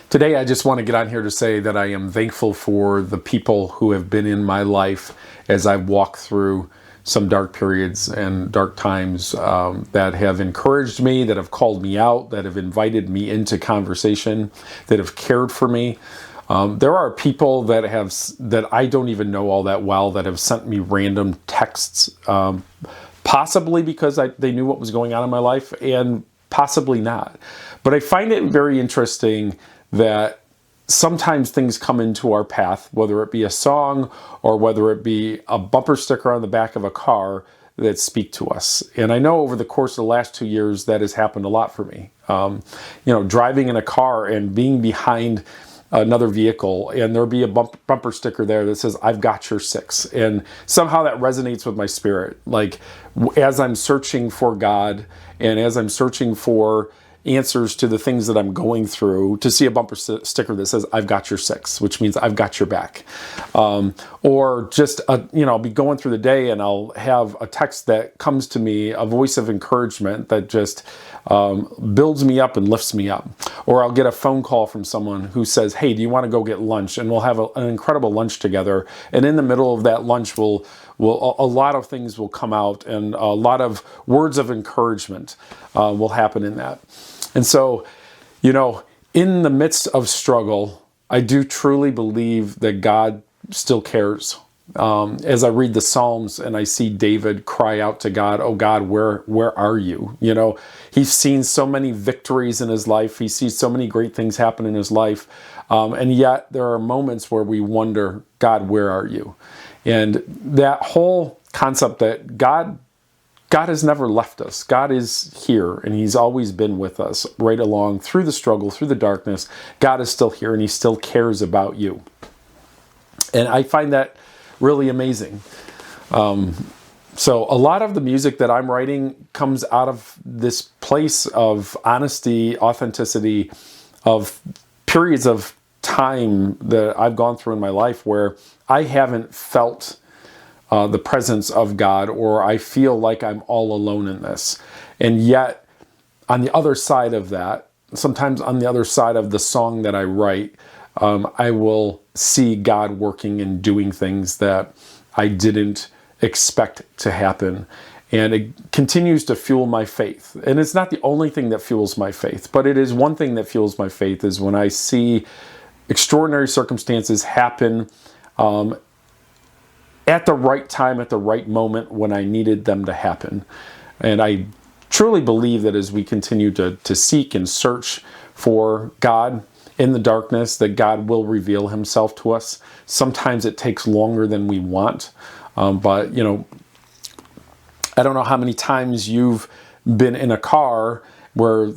Today, I just want to get on here to say that I am thankful for the people who have been in my life as I've walked through some dark periods and dark times that have encouraged me, that have called me out, that have invited me into conversation, that have cared for me. There are people that I don't even know all that well that have sent me random texts, possibly because they knew what was going on in my life, and possibly not. But I find it very interesting that sometimes things come into our path, whether it be a song or whether it be a bumper sticker on the back of a car, that speak to us. And I know over the course of the last 2 years that has happened a lot for me. Driving in a car and being behind another vehicle, and there'll be a bumper sticker there that says, "I've got your six." And somehow that resonates with my spirit. Like, as I'm searching for God and as I'm searching for answers to the things that I'm going through, to see a bumper sticker that says, "I've got your six," which means I've got your back. Or just, I'll be going through the day and I'll have a text that comes to me, a voice of encouragement that just builds me up and lifts me up. Or I'll get a phone call from someone who says, "Hey, do you want to go get lunch?" And we'll have an incredible lunch together. And in the middle of that lunch, a lot of things will come out, and a lot of words of encouragement will happen in that. And so, in the midst of struggle, I do truly believe that God still cares. As I read the Psalms and I see David cry out to God, "Oh God, where are you?" He's seen so many victories in his life. He sees so many great things happen in his life. And yet there are moments where we wonder, "God, where are you?" And that whole concept that God has never left us. God is here, and He's always been with us right along through the struggle, through the darkness. God is still here, and He still cares about you. And I find that really amazing. So a lot of the music that I'm writing comes out of this place of honesty, authenticity, of periods of time that I've gone through in my life where I haven't felt the presence of God, or I feel like I'm all alone in this. And yet, on the other side of that, sometimes on the other side of the song that I write, I will see God working and doing things that I didn't expect to happen. And it continues to fuel my faith. And it's not the only thing that fuels my faith, but it is one thing that fuels my faith, is when I see extraordinary circumstances happen at the right time, at the right moment, when I needed them to happen. And I truly believe that as we continue to seek and search for God in the darkness, that God will reveal Himself to us. Sometimes it takes longer than we want. But I don't know how many times you've been in a car where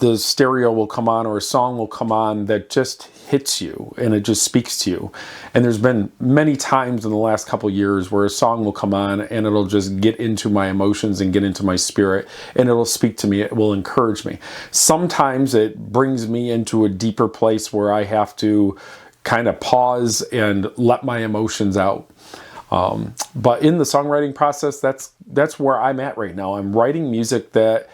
the stereo will come on or a song will come on that just hits you and it just speaks to you. And there's been many times in the last couple of years where a song will come on and it'll just get into my emotions and get into my spirit, and it'll speak to me, it will encourage me. Sometimes it brings me into a deeper place where I have to kind of pause and let my emotions out. But in the songwriting process, that's where I'm at right now. I'm writing music that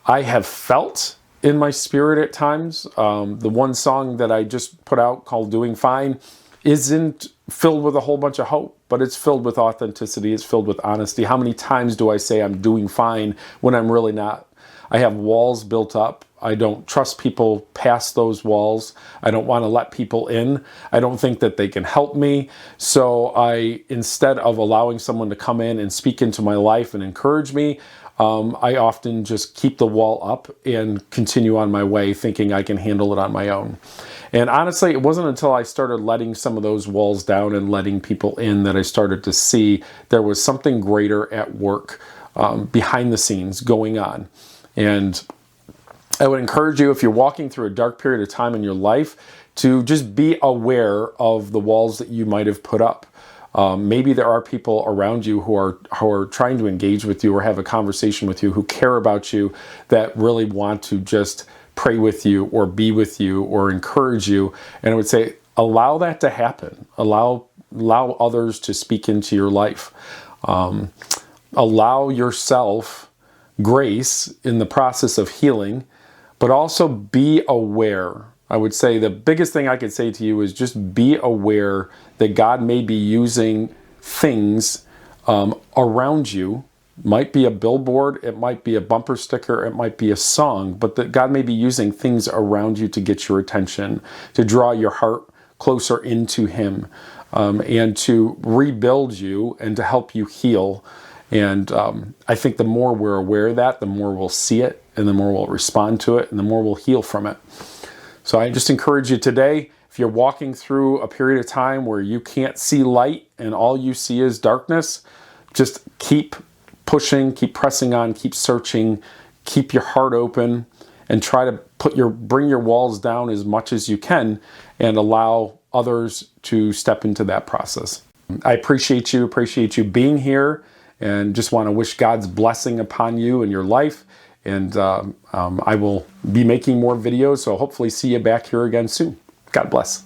I have felt in my spirit at times. The one song that I just put out called "Doing Fine" isn't filled with a whole bunch of hope, but it's filled with authenticity. It's filled with honesty. How many times do I say I'm doing fine when I'm really not? I have walls built up. I don't trust people past those walls. I don't want to let people in. I don't think that they can help me. So instead of allowing someone to come in and speak into my life and encourage me, I often just keep the wall up and continue on my way thinking I can handle it on my own. And honestly, it wasn't until I started letting some of those walls down and letting people in that I started to see there was something greater at work behind the scenes going on. And I would encourage you, if you're walking through a dark period of time in your life, to just be aware of the walls that you might have put up. Maybe there are people around you who are trying to engage with you or have a conversation with you, who care about you, that really want to just pray with you or be with you or encourage you. And I would say, allow that to happen. Allow others to speak into your life. Allow yourself grace in the process of healing, but also be aware I would say the biggest thing I could say to you is just be aware that God may be using things around you. Might be a billboard, it might be a bumper sticker, it might be a song, but that God may be using things around you to get your attention, to draw your heart closer into Him, and to rebuild you and to help you heal. And I think the more we're aware of that, the more we'll see it, and the more we'll respond to it, and the more we'll heal from it. So I just encourage you today, if you're walking through a period of time where you can't see light and all you see is darkness, just keep pushing, keep pressing on, keep searching, keep your heart open, and try to bring your walls down as much as you can and allow others to step into that process. I appreciate you being here, and just want to wish God's blessing upon you and your life. And I will be making more videos, so hopefully see you back here again soon. God bless.